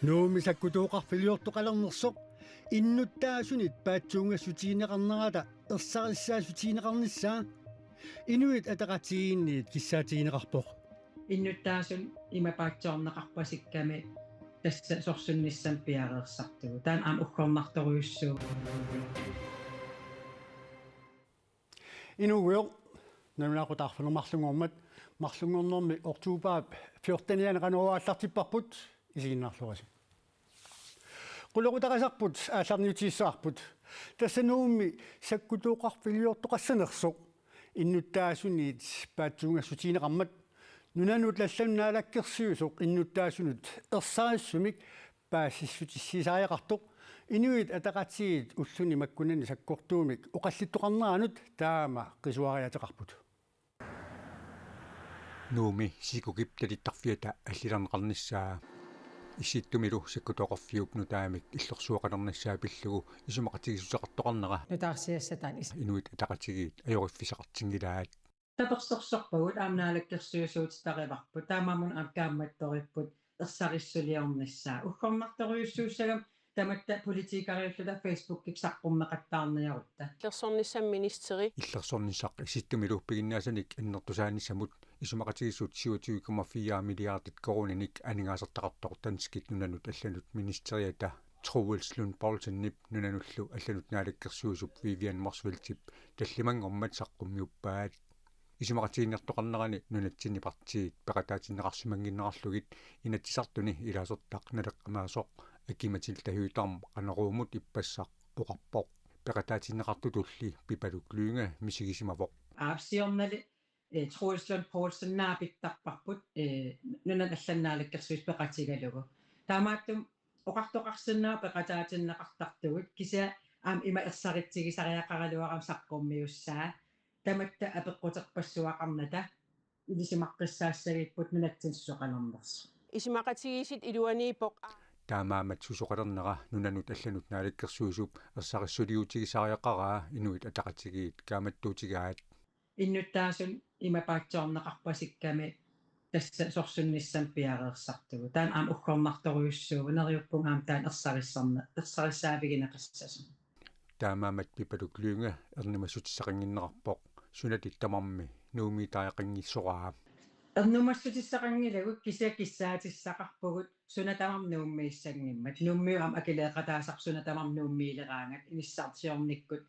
Nuumi sakkutuuqarfiliortoqalernersoq innuttaasunit paatsuungassutiineqarnerata ersarissaasutiineqarnissaa inuit ataqatiinniit kissaatiineqarpoq Innuttaasun imapaatsoorneqarpasikkami tassa sorsunnissam piareersartugu taan am ukkornartoriussuu inuugior namnaaqutaarfunermarlungormat marlungornermi ortuupaap 14 qanuaаллартиппарпут isiginnarlurasi qulorutaqasarput aallarniutiissaarput tassanuummi sakkutuuqarfiliortoqassanersoq innuttaasuniit paatsuungassutiineqarmat nunanut lallamnaalakkersiusoq innuttaasunut ersarissummik paassissutissiisaaриақартоq inuit ataqatiit ulluni makkunani sakkortuumik oqallittoqarneranut taama qisuariateqarput nuumi sikukiptalittarfiata аллилернеқарнissaa исситтумилу саккутоқарфиуп нутаамик иллерсуақалернissaa пиллугу исумақатигисусеқартоқарнера нутаарсиассатаан инуит атақатигиит ajoriffiseqartingилаат таперсорсорпагут аамнаалаккерсуусуут тариварпут таамамун ааккаамматториппут ерсариссулиорнissaa уккорнарториуссууссагам таматта политикариуллута фейсбуккик саққуммеқаттаарниарутта иллерсорниссамминистери иллерсорнissaq исситтумилу пигиннаасаник аннертусааниссамут исумақатигисут 27,4 миллиардит коруниник анигаасертақартоқ танскит нунанут алланут министериата Troels Lund Poulsen-nip nunaнуллу алланут наалаккерсуусуп Vivian Morsfeldtip таллимангормат саққуммиуппаат исумақатигиннертоқарнерани нунатсиннипартиит пеқатаатиннеқарсимангиннеқарлугит инатсисартуни илаасертақ налеққамаасоқ акиматил тахиутарм қанеруумут иппассақ оқарпоқ пеқатаатиннеқартутулли пипалук луинга мисигисимавоқ аапсиорнали Troels Lund Poulsen наапиттарпарпут нунат алланнаалаккерсуус пеқатигалугу таамааттум оқартоқарсиннаа пеқатаатиннеқартартугут кися аам има ерсаритсигисариақаралуарам саққуммиуссаа таматта апеққутерпассуақарната илисимаққиссаассагиппут нунатсинсусоқалернерс исимақатигисит илуаниипоқ таамаамат сусоқалернера нунанут алланут наалаккерсуусуп ерсариссулиутигисариақараа инуит атақатигиит кааматтуутигаат иннуттааsun имапаатсоорнеқарпасикками тасса сорсуннissam piareersartugu taan aam ukkornartoriussuu neriupпун aam taan ersarissaavigинеқиссасу таамаамат пипалук луинга ернимассутиссақингиннеқарпоқ сунатит тамарми нууми таақингиссораа ернумассутиссақангилагут кисаакиссаатиссақарпугут сунатамам нууммииссангиммат нууммиуам акилеэқатаасарсуна тамам нууммиилераангат иниссаартиорниккут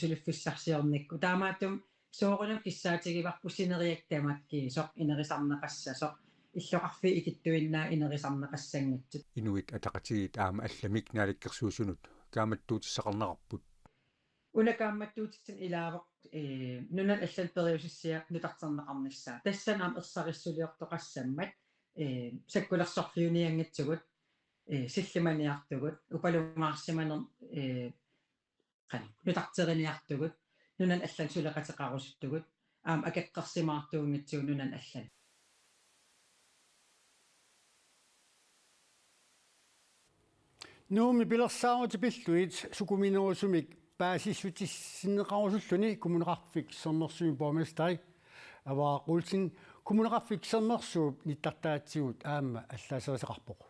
сулиффиссарсиорникку таамааттум соорунам киссаатигиварпусинериактамакки соқ инерисарнеқасса соқ иллоқарфи икиттуиннаа инерисарнеқассангатсут инуит атақатигиит аама алламик наалаккерсуусунут кааматтуутиссақарнеқарпут унакаамматтуутитсин илаавоқ нунат аллан периусиссиа нутартернеқарнissaa тассанаам ерсариссулиортоқассаммат саккулерсорфиуниангатсугут силлиманиартугут упалумаарсиманер qani нутартериниартугут нунан аллан сулеқатеқарусуттугут аам акеққарсимаартуунгатсуу нунан аллан nuumi pilersaarutipilluit sukuminerusumik paasissutissиннеқарусуллуни кумунеқарфик сэрнерсуми борместари аваақулсин кумунеқарфик сэрнерсууп ниттартаатсигут аама аллаасерисеқарпоқ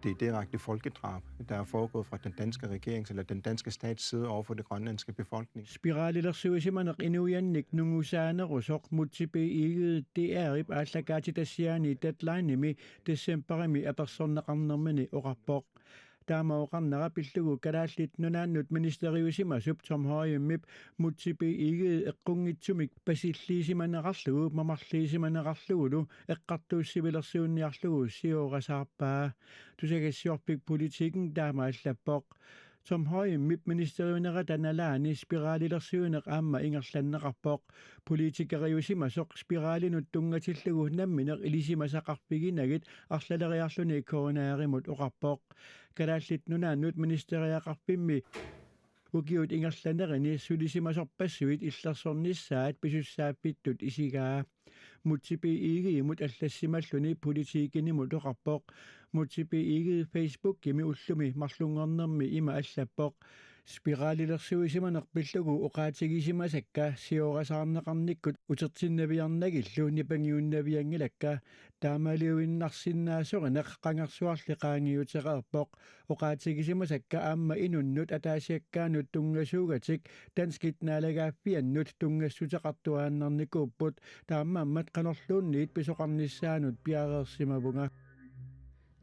Det er direkte folkedrab, der er foregået fra den danske regerings eller den danske stats side over for den grønlandske befolkning. Spiralilersuisimaneq inuiannik nungusaanerusoq mutipi iget DRIP allagaatitassiaani deadlinemi decemberimi apersorneqarnermini oqarpoq таамаоқарнера пиллугу калааллит нунааннут министериусимасуп Tom Høyemip мутсипи иге эққунгитсумик пасиллиисиманеқарлугу мамарлиисиманеқарлугулу эққартууссивилерсуунниарлугу сиорасаарпаа тусагассиорпик политикен таамааллаппоқ Tom Høyemip ministeriunera tanalaani spiralilersuuneq aamma ingerlanneqarpoq politikeriusimasoq spiralinut tungatillugu nammineq ilisimasaqarpiginagit arlaleriarluni koronaarimut oqarpoq kalaallit nunaannut ministeriaqarpimmi ukiut ingerlanerini sulisimasorpassuit illersornissaat pisussaappittut isigaa mutipi igiimut аллассималлуни политикинимут оqarpoq mutipi igi Facebook kimi ullumi marlungernermi ima allappoq спиралилерсуисиманеқ пиллугу оқаатигисимасакка сиорасаарнеқарниккут утерсиннавиарнагиллу нипангиуннавиангилакка таамалиуиннарсиннаасоринеқ қангерсуарли қаангиутеқарпоқ оқаатигисимасакка аама инуннут атаасиаккаанут тунгасуугатик данскит наалагааффианнут тунгассутеқартуааннарникууппут таамааммат қанерлуунниит писоқарниссаанут пиареерсимавунга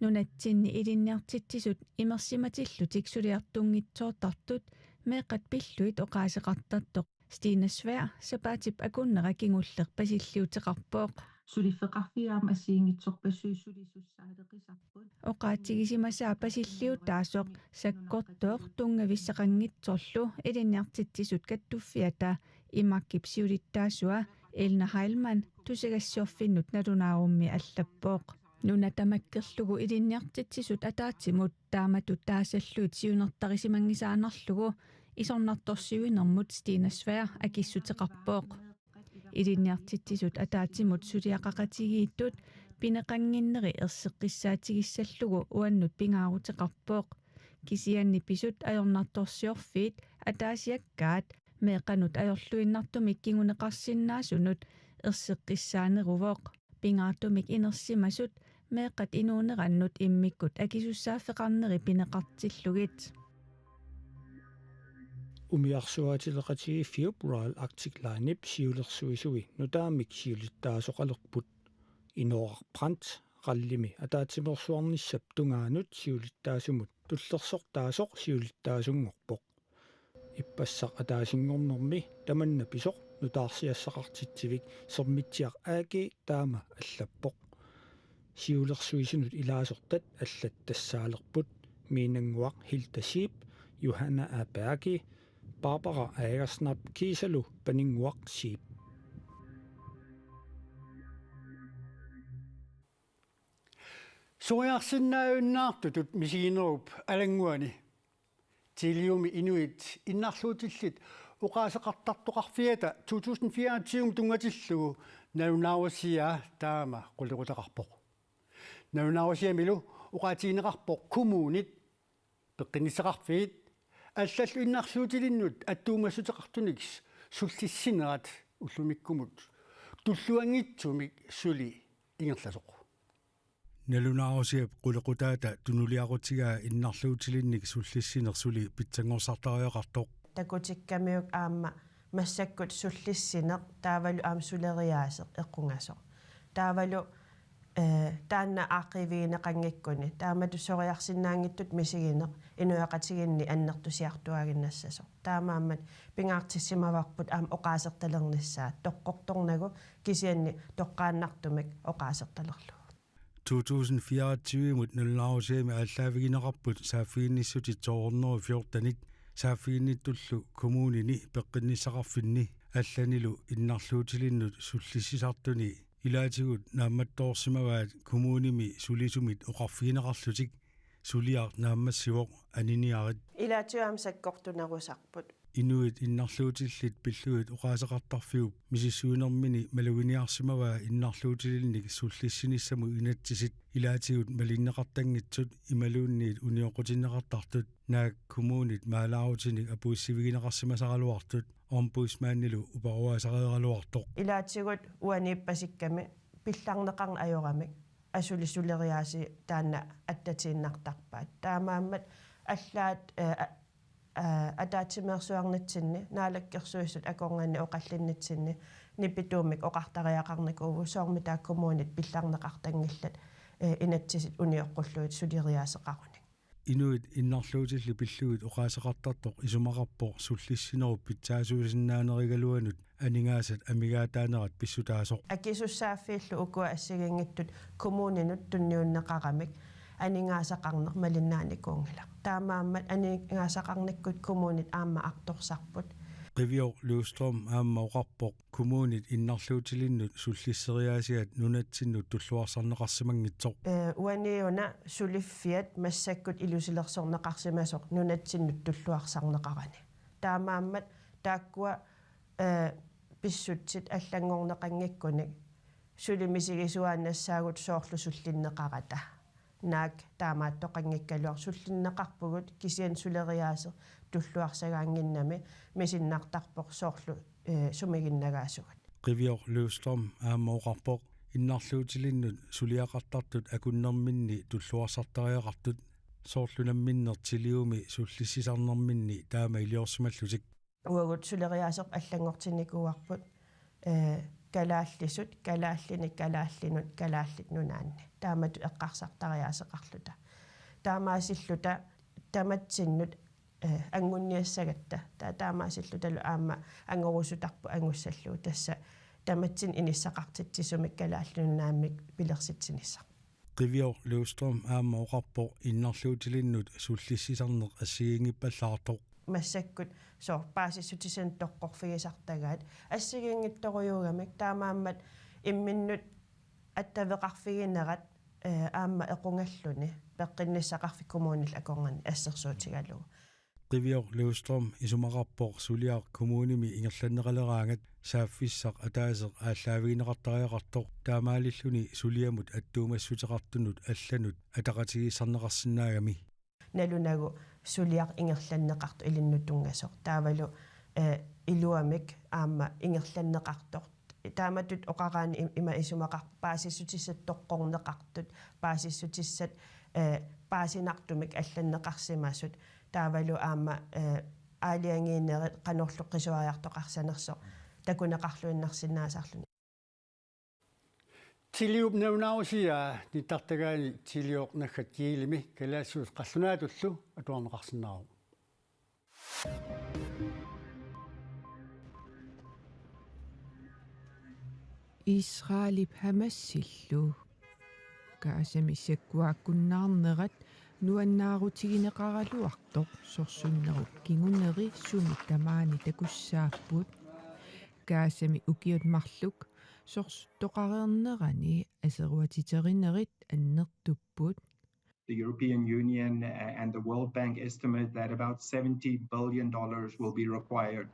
нунатсинни илинниартитсисут имерсиматиллутик сулиартунгитсоортартут меэққат пиллуит оқаасеқартаттоқ Stine Svær сапаатип акуннера кингуллер пасиллиутеқарпооқ сулиффеқарфиаама ассиингитсорпассуи сулисуссаалеқисарпут оқаатигисимасаа пасиллиутаасоқ саккортооқ тунгависсақангитсорлу илинниартитсисут каттуффиата имаккип сиулиттаасуа Elna Heilmann тусагассуарфиннут налунаарумми аллаппооқ нуна тамаккерлугу илинниартитсисут атаатсимут тааматут таасаллуут сиунертарисимангисаанерлугу исорнарторсиуинэрмут Stine Svær акиссутеқарпооқ илинниартитсисут атаатсимут сулиақақатигииттут пинеқангиннери ерсеққиссаатигиссаллугу уаннут пингаарутеқарпооқ кисианни писут аёрнарторсиорфиит атаасиаккаат меэқанут аёрлуиннартумик кингунеқарсиннаасунут ерсеққиссаанерувооқ пингаартумик инерсимасут меэқат инуунераннут иммиккут акисуссааффеқарнери пинеқартиллугит умиарсуатилеқатиги фебруар артиклааннип сиулерсуисуи нутаамик сиулиттаасоқалерпут иноорпрант қаллими атаатимерсуарниссап тунгаанут сиулиттаасумут туллерсортаасоқ сиулиттаасунгорпоқ иппассақ атаасингорнэрми таманна писоқ нутаарсиассақартитсивик сэрмитсиақ ааги таама аллаппоқ сиулерсуисунут илаасортат аллат тассаалерпут минангуақ хилтасип Johanna Abergi Barbara Agersnap Kisalu Paniнгуақ сип суяарсиннааюннаартутут мисигинеруп алангуани тилиуми инуит иннарлуутиллит уqaасеқартартоқарфиата 2024 тунгатиллугу наунауасиа таама қулеқутеқарпоқ наунауасиамилу уqaатиинеқарпоқ кумуунит пеққинисеқарфиит аллаллу иннарлуутилиннут аттуумассутеқартуникс суллиссинерат уллумиккумут туллуангитсумик сули ингерласоқ налунаарусиап қулеқутаата тунулиарутигаа иннарлуутилинник суллиссинерсули питсангорсартариоқартоқ такутиккамиук аама массаккут суллиссинеқ таавалу аам сулериаасеқ эққунгасоқ таавалу таанна аақивиинеқангиккуни таамату сориарсинаангиттут мисигинеқ инуяқатигинни аннертусиартуагиннассасоқ таамааммат пингаартиссимаварпут аама оқаасерталерниссаа тоққорторнагу кисианни тоққааннартумик оқаасерталерлу 2024 мут нуллаарусиами ааллаавигинеқарпут сааффигинниссути тоорнери 14 сааффигинниттуллу коммунини пеққинниссақарфинни алланилу иннарлуутилиннут суллиссисартуни илаатигут наамматтоорсимаваат коммуними сулисумит оқарфигинеқарлутик сулиар нааммассивоқ аниниарит илаатиуам саккортунерусарпут инуит иннарлуутиллит пиллуит оқаасеқартарфиуп мисиссуинермини малугиниарсимаваа иннарлуутилинник суллиссиниссаму инатсисит илаатигут малиннеқартангитсут ималуунниит униоқутиннеқартартут наак коммунит маалаарутиник апууссивигинеқарсимасаралуартут омбусмааннилу упаруасареералуартоқ илаатигут уанииппасикками пилларнеқарн ajорамик асулисулериааси таанна аттатииннартарпаат таамааммат аллаат атаатимерсуарнатсинни наалаккерсуиссут акооргаанни оқаллиннатсинни ниппитуумик оқартариақарникууву соорми тааккумуунит пилларнеқартангиллат инатсисит униоққуллуит сулириаасеқаруни инуит иннарлуутилли пиллуит оқаасеқартартоқ исумақарпоқ суллиссинеруп питсаасуусиннаанеригалуанут анингаасат амигаатаанерат писсутаасоқ акисуссааффииллу укуа ассигингиттут коммунинут тунниуннеқарамик анингаасақарнеқ малиннааникуунгила таамааммат анингаасақарниккут коммунит аама арторсарпут Rivior Løvstrøm аама оқарпоқ коммунит иннарлуутилиннут суллиссериаасиат нунатсиннут туллуарсарнеқарсимангитсоқ уаниуна сулиффиат массаккут илусилерсорнеқарсимасоқ нунатсиннут туллуарсарнеқарани таамааммат тааккуа писсутсит аллангорнеқангиккуник сулимисигисуаанассаагут соорлу суллиннеқарата наак таамааттоқангиккалуар суллиннеқарпугут кисиан сулериаасе tulluarсагаангиннами мисиннаартарпоқ соорлу сумигиннагаасугат Rivior Løvstrøm аамаоқарпоқ иннарлуутилиннут сулиақартартут акуннэрминни туллуарсартариақартут соорлунамминнертилиуми суллиссисарнэрминни таама илиорсималлутик уагут сулериаасеқ аллангортинникуарпут калааллисут калааллиник калааллинут калааллит нунаанни таамату эққарсартариаасеқарлута таамаасиллута таматсиннут ангунниассагатта таамаасиллуталу аама ангорусутарпу ангуссаллуу тасса таматсин иниссақартитсисумик калааллуннааммик пилерситсинисса Rivior Løvstrøm аамаоқарпоқ иннарлуутилиннут суллиссисарнеқ ассигингиппаллаартоқ массаккут соо паасиссутисен тоққорфигисартагаат ассигингитторуйуугамик таамааммат имминнут аттавеқарфигинерат аама эқунгаллуни пеққинниссақарфи коммуунил аконгани ассерсуутигалугу Rivior Løvstrøm исумақарпоқ сулиар коммууними ингерланнеқалераангат сааффиссақ атаасеқ ааллаавигинеқартариақартоқ таамаалиллуни сулиамут аттуумассутеқартунут алланут атақатигиссарнеқарсинаагами налунагу сулиар ингерланнеқарту илиннутунгасоқ таавалу илуамик аама ингерланнеқартоқ тааматут оқараани има исумақар паасиссутиссат тоққорнеқартут паасиссутиссат паасинартумик алланнеқарсимаасут таавалу аама аалиангииннери канорлуққисуариартоқарсанерсо такунеқарлуиннарсинаасарлуни тилиуп навнаусиа нитартагаани тилиоқ наггат киилими калаассуус қаллунаатуллу атуарнеқарсинаару Israelip hamassilluu kaasamisakkuakkunnаарnerat nuannaarutigинеқаралуартоқ сорсуннерут кигунери суми тамаани такуссааппут kaasami ukiut mарлук сорсуттоқарернерани асеруатитеринерит аннертуппут The European Union and the World Bank estimate that about $70 billion will be required.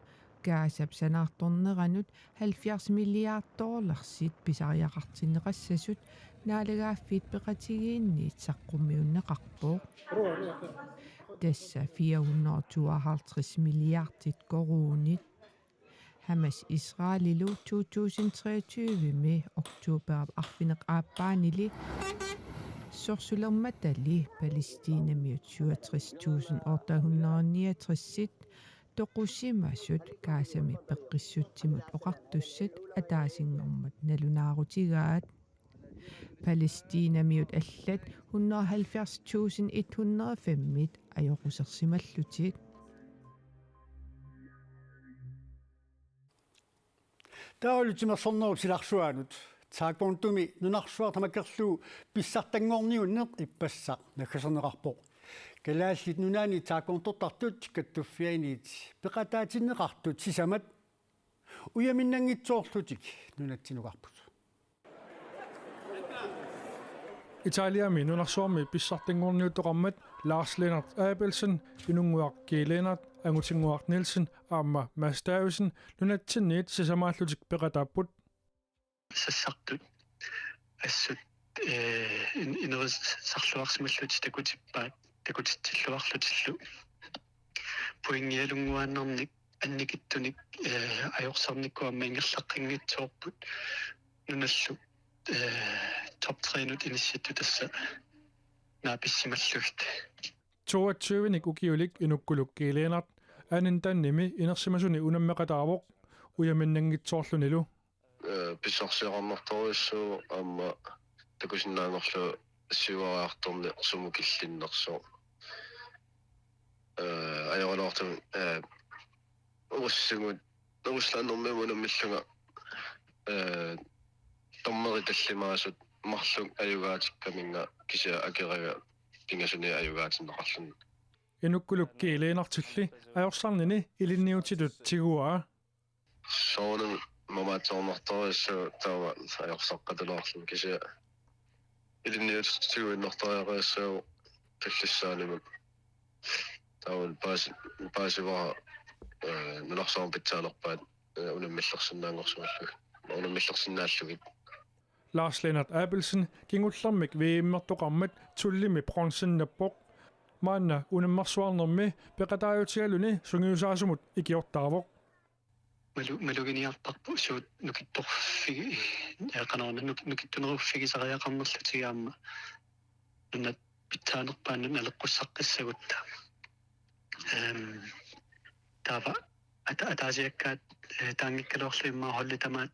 kaasap sanartorneranut 70 milliarddollarsit pisariaqartinneqassasut naalagaaffit peqatigiinniit saqqummiunneqarpoq tassa 452 milliardit koruunit Hamas Israelilu 2023 oktober arfineq aappaanili sorsulermatali Palæstinamiut 67.869 toqusimasut kaasami peqqissutsimut oqartussat ataasingormat nalunaarutigaat Palæstinamiut allat 170.105 ajoqusersimallutit таалутимерсорнеру силарсуаанут тааккорнтуми нунарсуар тамаккерлуу писсартангорниуннеқ иппассақ наггасернеқарпоқ калааллит нунаани тааккорнтортартут каттуффианиит пеқатаатиннеқартут сисамат уяминнангитсоорлутик нунатсинуқарпут Italia nunarsuarmi pissartinngorniutoqarmat Lars Lennart Abelsen inunguarkiilenat angutinguart Nielsen aamma Mads Davidsen nunatsinniit sisamaallutik peqataapput sassartut assut ineris sarluarsimallut takutippaat takutittilluarlutillu puingialunguaannernik annikittunik ajorsornikkuamma ingerlaqqinngitsoorput nunallu top 3 initiativ tassa naapissimallugit 22nik ukiulik inukkulukkiileenart anintannimi inersimasuni unammeqataavoq uyaminnangitsoorlunilu писсарсиараммарторуссуу аама такусиннаанерлу сивариарторни сумукилlinnerсоо аёралаартам уссигут услааннэрмамунаммиллунга томмери таллимаасут марлук аюгаатиккаминга кися акерага пингасуни аюгаатиннеқарлун инуккулуккиилeenartilli ajorсарнини илинниутитут тигуаа соонун мамаатсоорнарторуссуу таама ajorsaqqatulaarlun кися илинниутитигуиннэртариақассуу таллиссаанимут таавал паасиваа нунарсоорн питсаалерпаат унаммиллерсинаангорсумаллуг унаммиллерсинааллугит Lars Lennart Abelsen kingullermik viimmertoqarmat tullimi bronzennappoq maanna unammarsuarnermi peqataayutigaluni sungiusaasumut ikiortaavoq малугиниартарпу суут нукитторфиги яқанаана нукиттунеруффигисариақарнерлутигаама нунат питсаанерпааннун алеққуссаққиссагутта тава атаасиаккаат таангиккалоорлуиммаа холли тамаат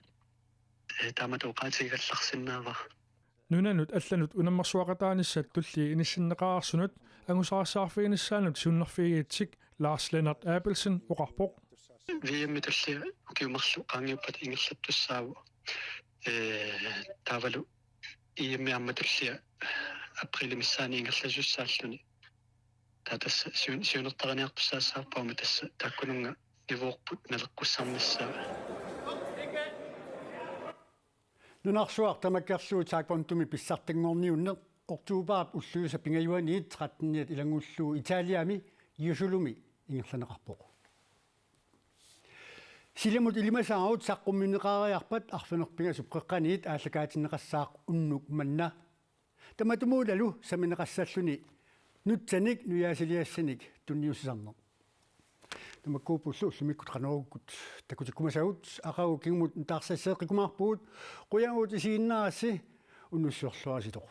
таамат оқаатигалларсиннаава нунанут алланут унаммарсуақатааниссат тулли иниссиннеқарсунут ангусаассаарфигиниссаанут суннерфигиитсик Lars Lennart Abelsen оқарпоқ VM tulli ukiumarlu qaangiuppat ingerlattussaava taavalu iimmiamma tullia aprillimissaani ingerlasussaalluni tatassa siunertaraniartussaassaarpauma tassa taakkununga nivuorput naleqqussaarnissaa нунарсуар тамаккерлуу тааконтуми писсартангорниунне ортуупаап уллуиса пингаюаниит 13-ниат илангуллуу италиами иусулуми ингерланеқарпоқ силемут илимасааут саққумминеқаариарпат арфинерпинга супқеққаниит ааллакаатиннеқассаақ уннук манна таматумуулалу саминеқассаллуни нутсаник нуяасилиассаник тунниуссарнер тамаккуупуллу уллумиккут қанеруккут такутиккумасагут ақагу кигмут таарсассеэққикумаарпуут қуянгут исииннаарасси уннуссуорлуараситоқ